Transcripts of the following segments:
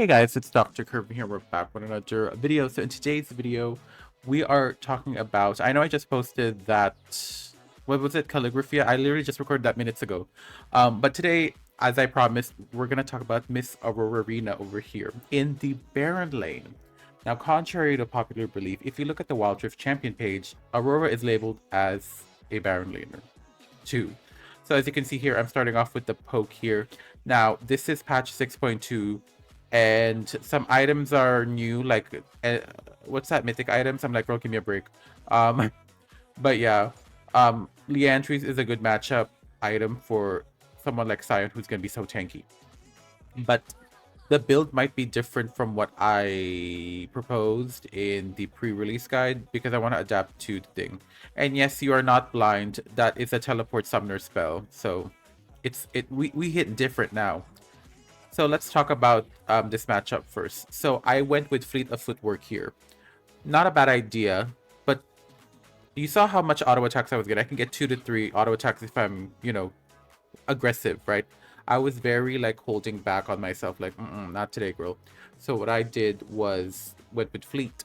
Hey guys, it's Dr. Kirby here. We're back with another video. So in today's video, we are talking about, I know I just posted that, what was it, calligraphy? I literally just recorded that minutes ago. But today, as I promised, we're going to talk about Miss Aurora Arena over here in the Baron lane. Now, contrary to popular belief, if you look at the Wildrift champion page, Aurora is labeled as a Baron laner too. So as you can see here, I'm starting off with the poke here. Now, this is patch 6.2. And some items are new, like what's that, mythic items? I'm like, bro, give me a break. um but yeah, Leandries is a good matchup item for someone like Sion, who's gonna be so tanky. But the build might be different from what I proposed in the pre-release guide, because I want to adapt to the thing. And yes, you are not blind. That is a teleport summoner spell, so we hit different now. So let's talk about this matchup first. So I went with Fleet of Footwork here. Not a bad idea, but you saw how much auto attacks I was getting. I can get 2 to 3 auto attacks if I'm, aggressive, right? I was very like holding back on myself, like, not today, girl. So what I did was went with Fleet.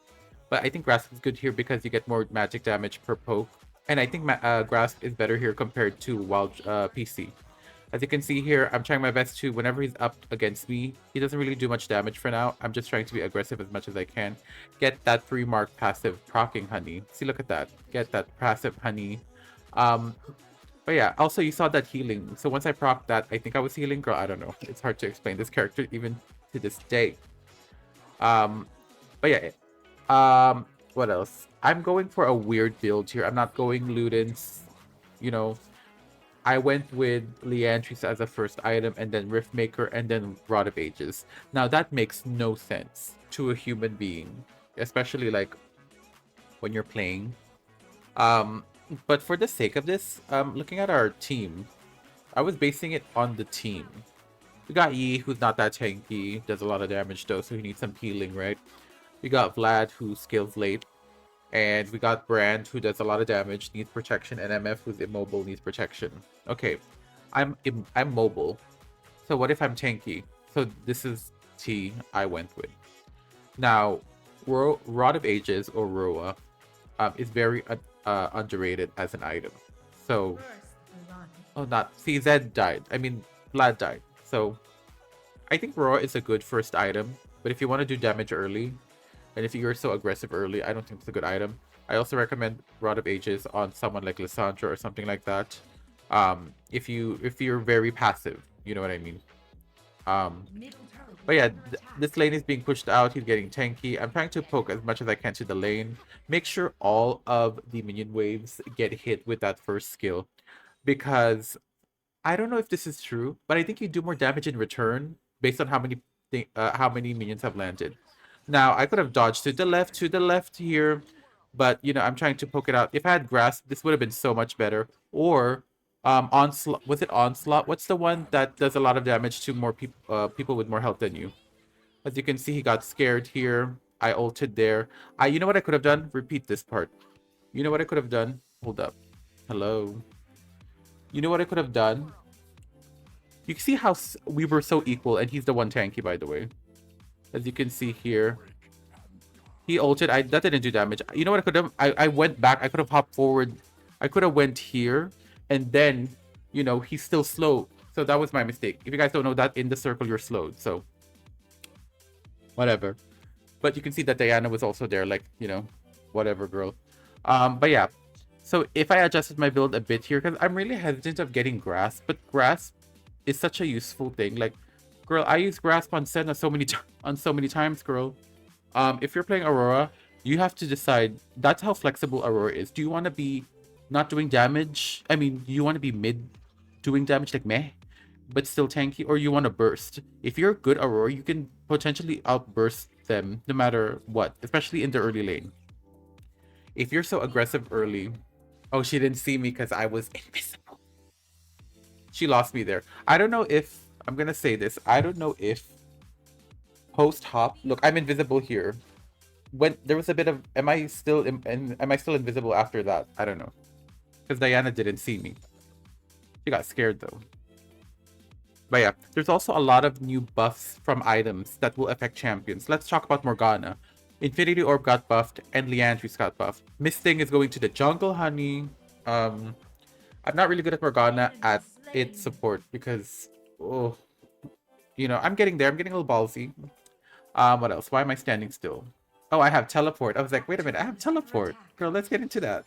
But I think Grasp is good here because you get more magic damage per poke. And I think Grasp is better here compared to Wild PC. As you can see here, I'm trying my best to, whenever he's up against me, he doesn't really do much damage for now. I'm just trying to be aggressive as much as I can. Get that 3-mark passive proccing honey. See, look at that. Get that passive honey. But yeah, also you saw that healing. So once I proc that, I think I was healing. Girl, I don't know. It's hard to explain this character even to this day. But yeah. What else? I'm going for a weird build here. I'm not going Ludens, you know. I went with Leandries as a first item, and then Riftmaker, and then Rod of Ages. Now that makes no sense to a human being, especially like when you're playing. But for the sake of this, looking at our team, I was basing it on the team. We got Yi, who's not that tanky, does a lot of damage though, so he needs some healing, right? We got Vlad, who scales late. And we got Brand, who does a lot of damage, needs protection, and MF, who's immobile, needs protection. Okay, I'm mobile. So what if I'm tanky? So this is T I went with. Now, Rod of Ages, or Roa, is very underrated as an item. So, oh, not see, Zed died. I mean, Vlad died. So, I think Roa is a good first item. But if you want to do damage early, and if you're so aggressive early, I don't think it's a good item. I also recommend Rod of Ages on someone like Lissandra or something like that. If you're very passive, you know what I mean. But yeah, this lane is being pushed out. He's getting tanky. I'm trying to poke as much as I can to the lane. Make sure all of the minion waves get hit with that first skill, because I don't know if this is true, but I think you do more damage in return based on how many minions have landed. Now, I could have dodged to the left here, but, I'm trying to poke it out. If I had Grasp, this would have been so much better. Or, Onslaught. Was it Onslaught? What's the one that does a lot of damage to more people with more health than you? As you can see, he got scared here. I ulted there. You know what I could have done? Repeat this part. You know what I could have done? Hold up. Hello. You know what I could have done? You can see how we were so equal, and he's the one tanky, by the way. As you can see here, he ulted. That didn't do damage. You know what I could have? I went back. I could have hopped forward. I could have went here, and then, he's still slow. So that was my mistake. If you guys don't know that, in the circle you're slowed. So whatever. But you can see that Diana was also there. Like, whatever, girl. But yeah. So if I adjusted my build a bit here, because I'm really hesitant of getting Grasp, but Grasp is such a useful thing. Like, girl, I use Grasp on Senna so many times, girl. If you're playing Aurora, you have to decide. That's how flexible Aurora is. Do you want to be not doing damage? I mean, do you want to be mid doing damage, like meh, but still tanky, or you want to burst? If you're good Aurora, you can potentially outburst them no matter what, especially in the early lane. If you're so aggressive early, oh, she didn't see me because I was invisible. She lost me there. I don't know if I'm gonna say this. I don't know if post hop. Look, I'm invisible here. When there was a bit of, am I still invisible after that? I don't know, because Diana didn't see me. She got scared though. But yeah, there's also a lot of new buffs from items that will affect champions. Let's talk about Morgana. Infinity Orb got buffed and Leandry's got buffed. Misting is going to the jungle, honey. Um, I'm not really good at Morgana at its support because, oh, you know, I'm getting there. I'm getting a little ballsy. What else? Why am I standing still? Oh, I have teleport. I was like, wait a minute, I have teleport. Girl, let's get into that.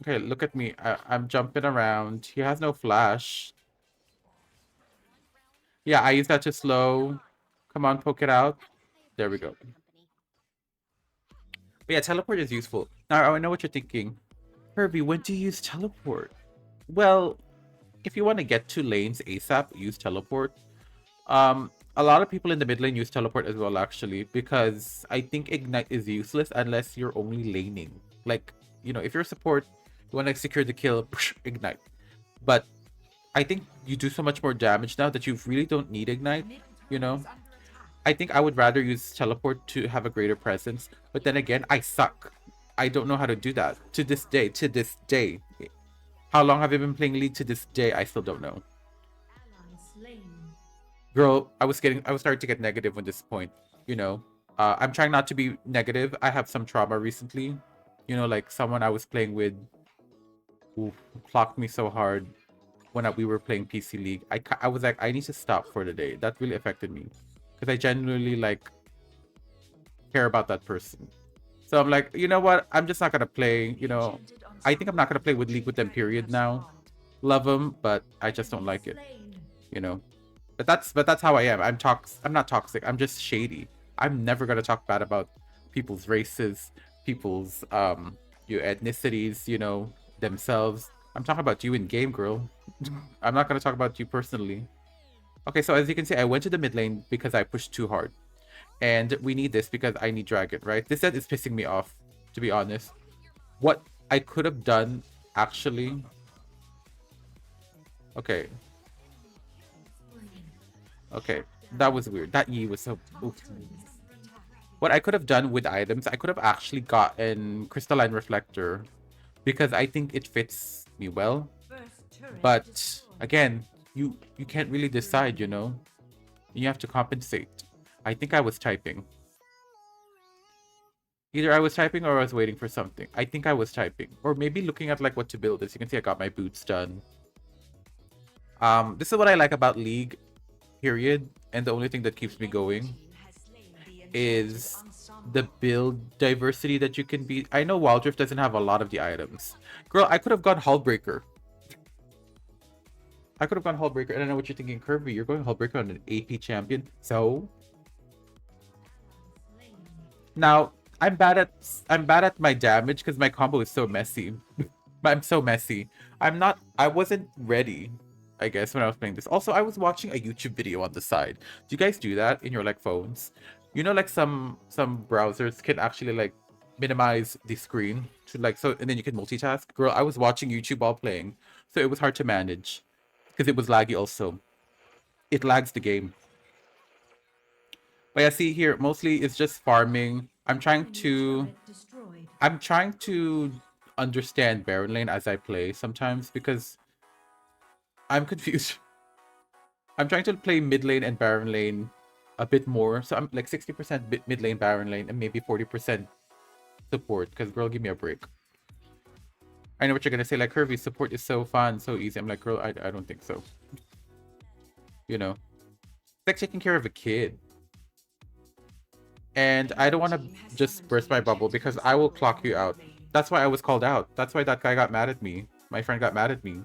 Okay, look at me. I'm jumping around. He has no flash. Yeah, I use that to slow. Come on, poke it out. There we go. But yeah, teleport is useful. Now, I know what you're thinking. Herbie, when do you use teleport? Well, if you want to get to lanes ASAP, use teleport. A lot of people in the mid lane use teleport as well, actually, because I think ignite is useless unless you're only laning. Like, you know, if you're a support, you want to secure the kill, ignite. But I think you do so much more damage now that you really don't need ignite, you know? I think I would rather use teleport to have a greater presence. But then again, I suck. I don't know how to do that. To this day, to this day. How long have I been playing League? To this day, I still don't know. Girl, I was starting to get negative at this point, you know. I'm trying not to be negative. I have some trauma recently. You know, like someone I was playing with who clocked me so hard when we were playing PC League. I was like, I need to stop for the day. That really affected me. Because I genuinely, like, care about that person. So I'm like, you know what? I'm just not going to play, you know. I think I'm not going to play with League with them, period, now. Love them, but I just don't like it, you know. But that's how I am. I'm not toxic. I'm just shady. I'm never gonna talk bad about people's races, people's your ethnicities, you know, themselves. I'm talking about you in game, girl. I'm not gonna talk about you personally. Okay, so as you can see, I went to the mid lane because I pushed too hard. And we need this because I need dragon, right? This set is pissing me off, to be honest. What I could have done, actually... Okay, okay, that was weird. That Yi was so... Oof. What I could have done with items, I could have actually gotten Crystalline Reflector because I think it fits me well. But again, you can't really decide, you know? You have to compensate. I think I was typing. Either I was typing or I was waiting for something. I think I was typing. Or maybe looking at like what to build. As you can see, I got my boots done. This is what I like about League, period. And the only thing that keeps me going is the build diversity that you can be. I know Wildrift doesn't have a lot of the items. Girl, I could have gone Hullbreaker. I could have gone Hullbreaker. And I know what you're thinking, Kirby. You're going Hullbreaker on an AP champion. So now I'm bad at my damage because my combo is so messy. I'm so messy. I wasn't ready, I guess, when I was playing this. Also, I was watching a YouTube video on the side. Do you guys do that in your like phones? You know, like some browsers can actually like minimize the screen to like so, and then you can multitask. Girl, I was watching YouTube while playing, so it was hard to manage because it was laggy. Also, it lags the game. But yeah, see here, mostly it's just farming. I'm trying to understand Baron Lane as I play sometimes because I'm confused. I'm trying to play mid lane and Baron Lane a bit more. So I'm like 60% mid lane, Baron Lane, and maybe 40% support. Because girl, give me a break. I know what you're gonna say. Like, Kirby, support is so fun, so easy. I'm like, girl, I don't think so. You know, it's like taking care of a kid. And I don't want to just burst my bubble because I will clock you out. That's why I was called out. That's why that guy got mad at me. My friend got mad at me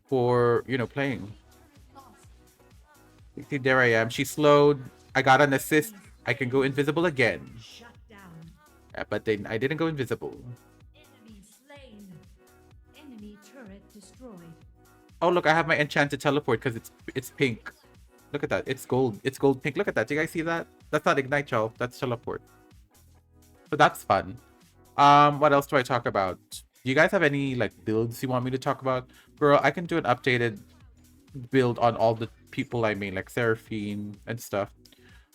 for, you know, playing. See, there I am. She slowed. I got an assist. I can go invisible again. Yeah, but then I didn't go invisible. Oh, look, I have my enchanted teleport because it's pink. Look at that. It's gold. It's gold pink. Look at that. Do you guys see that? That's not ignite, y'all. That's teleport. So that's fun. What else do I talk about? Do you guys have any like builds you want me to talk about? Girl, I can do an updated build on all the people I made, like Seraphine and stuff.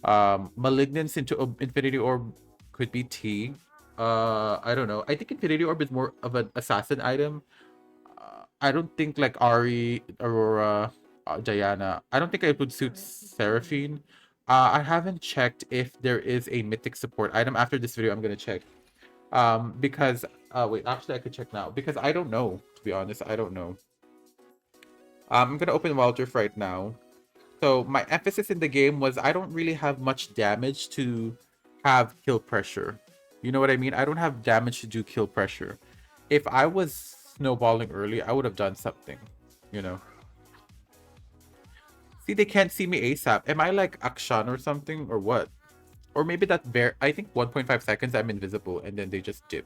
Malignance into Infinity Orb could be T. I don't know. I think Infinity Orb is more of an assassin item. I don't think like Ari, Aurora, Diana. I don't think it would suit Seraphine. I haven't checked if there is a mythic support item. After this video, I'm gonna check. Because wait, actually, I could check now because I don't know. To be honest, I don't know. I'm gonna open wildrift right now. So my emphasis in the game was I don't really have much damage to have kill pressure. You know what I mean? I don't have damage to do kill pressure. If I was snowballing early, I would have done something, you know. See, they can't see me ASAP. Am I like Akshan or something or what? Or maybe that bear, I think 1.5 seconds I'm invisible and then they just dip.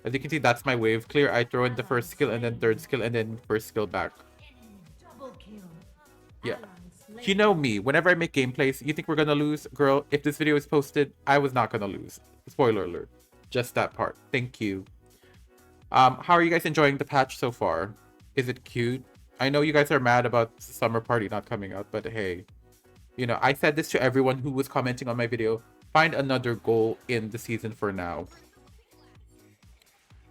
As you can see, that's my wave clear. I throw in the first skill and then third skill and then first skill back. Yeah. You know me. Whenever I make gameplays, you think we're gonna lose? Girl, if this video is posted, I was not gonna lose. Spoiler alert. Just that part. Thank you. How are you guys enjoying the patch so far? Is it cute? I know you guys are mad about Summer Party not coming out, but hey. You know, I said this to everyone who was commenting on my video. Find another goal in the season for now.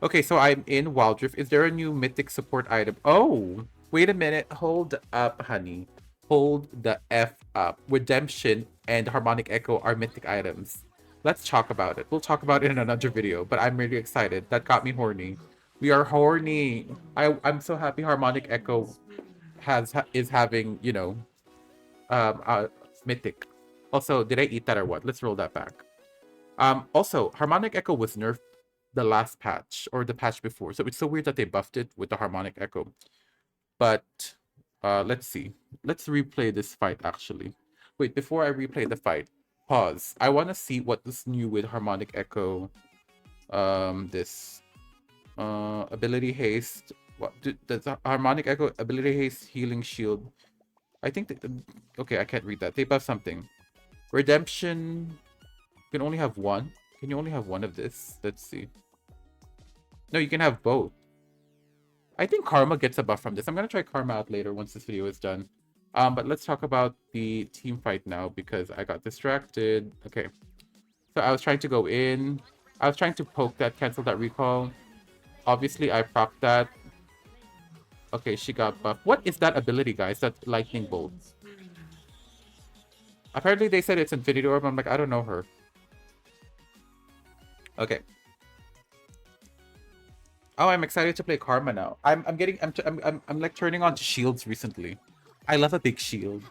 Okay, so I'm in Wildrift. Is there a new mythic support item? Oh, wait a minute. Hold up, honey. Hold the F up. Redemption and Harmonic Echo are mythic items. Let's talk about it. We'll talk about it in another video, but I'm really excited. That got me horny. We are horny. I'm so happy Harmonic Echo is having, you know, mythic. Also, did I eat that or what? Let's roll that back. Also, Harmonic Echo was nerfed the last patch or the patch before, so it's so weird that they buffed it with the Harmonic Echo. But let's see. Let's replay this fight actually. Wait, before I replay the fight, pause. I want to see what is new with Harmonic Echo. This ability haste. What does Harmonic Echo ability haste healing shield? I think that, okay, I can't read that. They buff something. Redemption. You can only have one. Can you only have one of this? Let's see. No, you can have both. I think Karma gets a buff from this. I'm gonna try Karma out later once this video is done. But let's talk about the team fight now because I got distracted. Okay. So I was trying to go in. I was trying to poke that, cancel that recall. Obviously, I procced that. Okay, she got buffed. What is that ability, guys? That lightning bolt. Apparently, they said it's Infinity Orb. I'm like, I don't know her. Okay. Oh, I'm excited to play Karma now. I'm like turning on to shields recently. I love a big shield.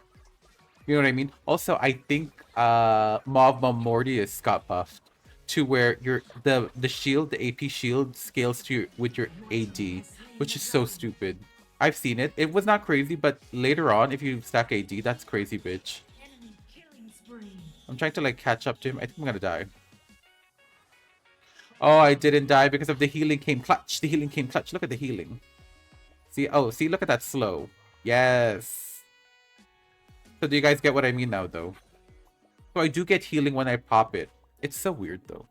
You know what I mean? Also, I think Mob Mortius got buffed to where the shield, the AP shield scales to with your AD, which is so stupid. I've seen it. It was not crazy, but later on, if you stack AD, that's crazy, bitch. I'm trying to like catch up to him. I think I'm gonna die. Oh, I didn't die because of the healing came clutch. The healing came clutch. Look at the healing. See, oh, see, look at that slow. Yes. So do you guys get what I mean now, though? So I do get healing when I pop it. It's so weird, though.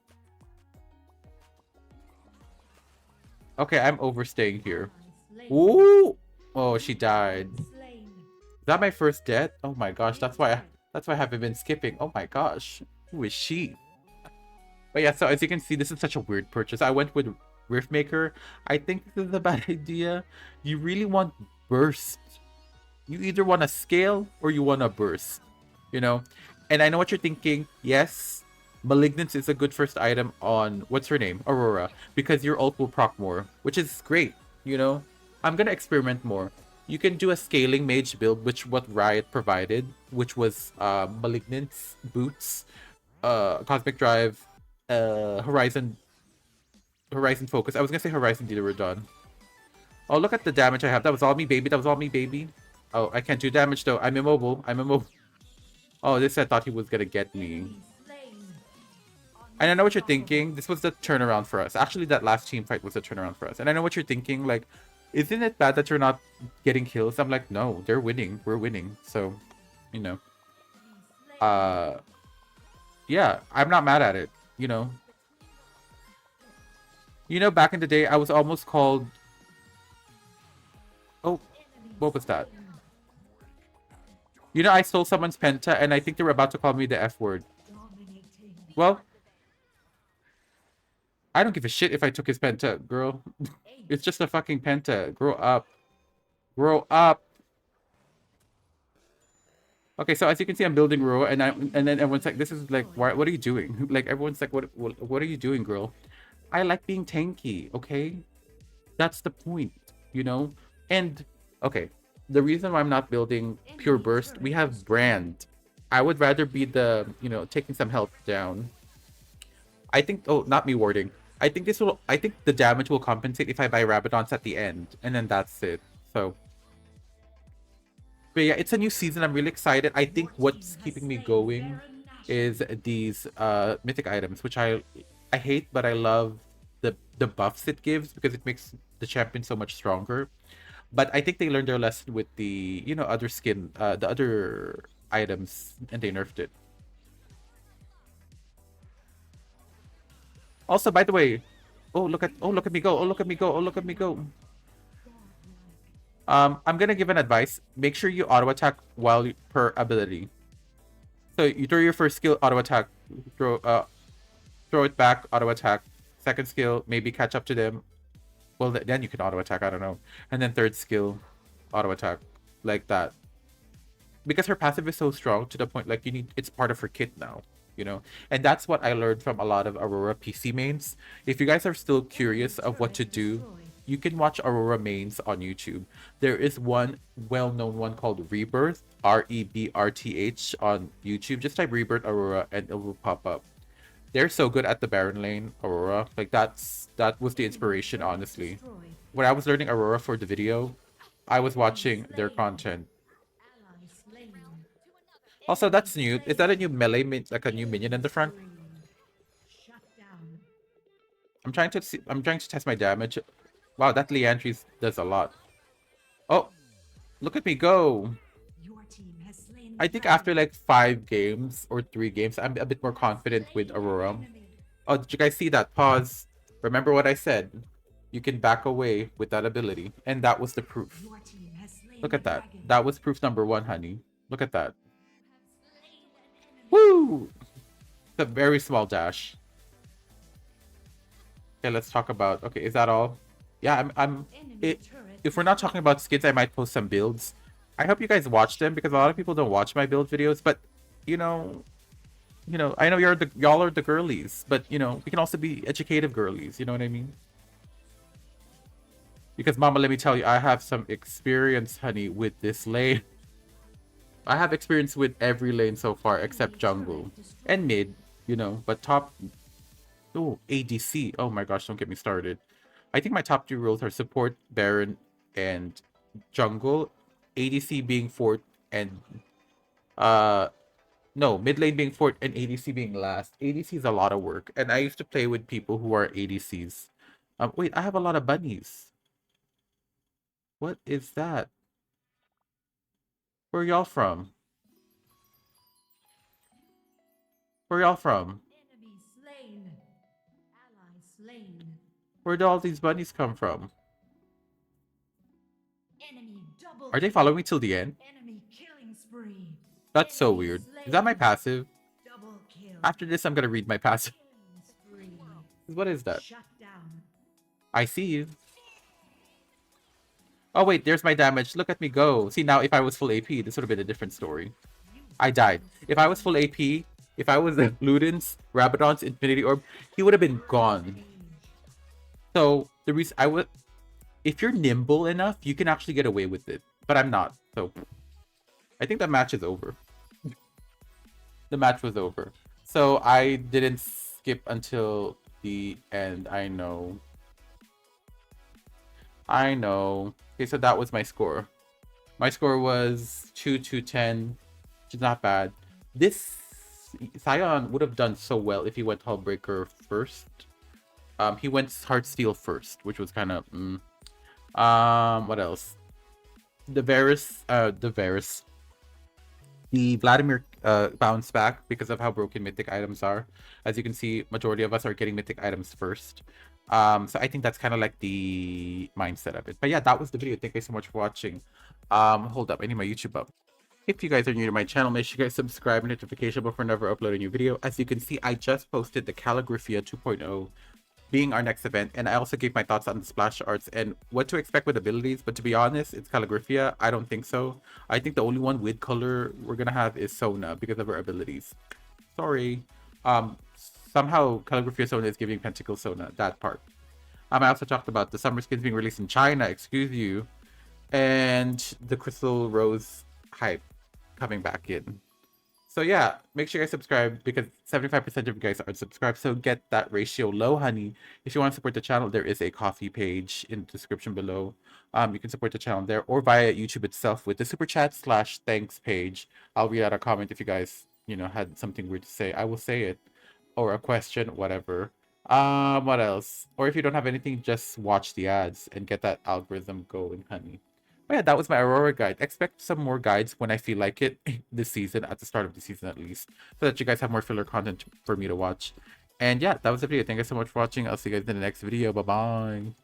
Okay, I'm overstaying here. Ooh! Oh, she died. Is that my first death? Oh my gosh, that's why I haven't been skipping. Oh my gosh. Who is she? But yeah, so as you can see, this is such a weird purchase. I went with Riftmaker. I think this is a bad idea. You really want burst. You either want to scale or you want to burst. You know? And I know what you're thinking. Yes, Malignance is a good first item on, what's her name? Aurora. Because your ult will proc more. Which is great. You know? I'm going to experiment more. You can do a scaling mage build, which what Riot provided. Which was Malignance, Boots, Cosmic Drive, Horizon Focus. I was gonna say Horizon Dealer. Oh, look at the damage I have. That was all me, baby. That was all me, baby. Oh, I can't do damage though. I'm immobile. Oh, this I thought he was gonna get me. And I know what you're thinking. This was the turnaround for us. Actually, that last team fight was the turnaround for us. And I know what you're thinking. Like, isn't it bad that you're not getting kills? I'm like, no, they're winning. We're winning. So, you know. Yeah, I'm not mad at it. You know, back in the day, I was almost called... Oh, what was that? You know, I stole someone's penta, and I think they were about to call me the F word. Well, I don't give a shit if I took his penta, girl. It's just a fucking penta. Grow up. Grow up. Okay, so as you can see, I'm building Aurora, and then everyone's like, "This is like, why? What are you doing?" Like everyone's like, what are you doing, girl?" I like being tanky. Okay, that's the point, you know. And okay, the reason why I'm not building pure burst, we have brand. I would rather be the, taking some health down. I think. Oh, not me warding. I think this will. I think the damage will compensate if I buy Rabadons at the end, and then that's it. So, but yeah, it's a new season. I'm really excited. I think what's keeping me going is these mythic items, which I hate, but I love the buffs it gives because it makes the champion so much stronger. But I think they learned their lesson with the other skin, the other items, and they nerfed it. Also, by the way, oh look at me go! Oh look at me go! Oh look at me go! I'm gonna give an advice. Make sure you auto attack while per ability. So you throw your first skill, auto attack, throw it back, auto attack. Second skill, maybe catch up to them. Well, then you can auto attack. I don't know. And then third skill, auto attack, like that. Because her passive is so strong to the point like it's part of her kit now. And that's what I learned from a lot of Aurora PC mains. If you guys are still curious of what to do, you can watch Aurora mains on YouTube. There is one well-known one called Rebirth, Rebrth on YouTube. Just type Rebirth Aurora and it will pop up. They're so good at the Baron lane, Aurora. Like that was the inspiration, honestly. When I was learning Aurora for the video, I was watching their content. Also, that's new. Is that a new melee, like a new minion in the front? I'm trying to test my damage. Wow, that Leandris does a lot. Oh, look at me go. I think after like 5 games or 3 games, I'm a bit more confident with Aurora. Oh, did you guys see that? Pause. Remember what I said. You can back away with that ability. And that was the proof. Look at that. That was proof number 1, honey. Look at that. Woo! It's a very small dash. Okay, let's talk about... Okay, is that all? Yeah, if we're not talking about skins, I might post some builds. I hope you guys watch them because a lot of people don't watch my build videos, but I know y'all are the girlies, but we can also be educative girlies, you know what I mean? Because mama, let me tell you, I have some experience, honey, with this lane. I have experience with every lane so far except jungle and mid, but top. Oh, ADC. Oh my gosh, don't get me started. I think my top 3 roles are support, Baron, and jungle. ADC being fourth and no, mid lane being fourth and ADC being last. ADC is a lot of work, and I used to play with people who are ADCs. Wait, I have a lot of bunnies. What is that? Where y'all from? Where y'all from? Where do all these bunnies come from? Are they following me till the end? That's so weird. Is that my passive? After this, I'm gonna read my passive. What is that? I see you. Oh wait, there's my damage. Look at me go. See, now if I was full AP, this would have been a different story. I died. If I was full AP, if I was Ludens, Rabadon's Infinity Orb, he would have been gone. So the reason if you're nimble enough, you can actually get away with it. But I'm not. So I think that match is over. The match was over. So I didn't skip until the end. I know. Okay, so that was my score. My score was 2-10, which is not bad. This Sion would have done so well if he went Hullbreaker first. He went Heartsteel first, which was kind of what else? The Vladimir bounced back because of how broken mythic items are. As you can see, majority of us are getting mythic items first. So I think that's kind of like the mindset of it. But yeah, that was the video. Thank you so much for watching. Hold up, I need my YouTube up. If you guys are new to my channel, make sure you guys subscribe and notification before never upload a new video. As you can see, I just posted the Calligraphia 2.0 being our next event. And I also gave my thoughts on the splash arts and what to expect with abilities. But to be honest, it's Calligraphia. I don't think so. I think the only one with color we're gonna have is Sona because of her abilities. Sorry. Somehow Calligraphia Sona is giving Pentacle Sona, that part. I also talked about the summer skins being released in China, excuse you, and the Crystal Rose hype coming back in. So yeah, make sure you guys subscribe because 75% of you guys are subscribed. So get that ratio low, honey. If you want to support the channel, there is a coffee page in the description below. You can support the channel there or via YouTube itself with the super chat / thanks page. I'll read out a comment if you guys, had something weird to say. I will say it. Or a question, whatever. What else? Or if you don't have anything, just watch the ads and get that algorithm going, honey. But yeah, that was my Aurora guide. Expect some more guides when I feel like it this season, at the start of the season at least, so that you guys have more filler content for me to watch. And yeah, that was the video. Thank you so much for watching. I'll see you guys in the next video. Bye bye.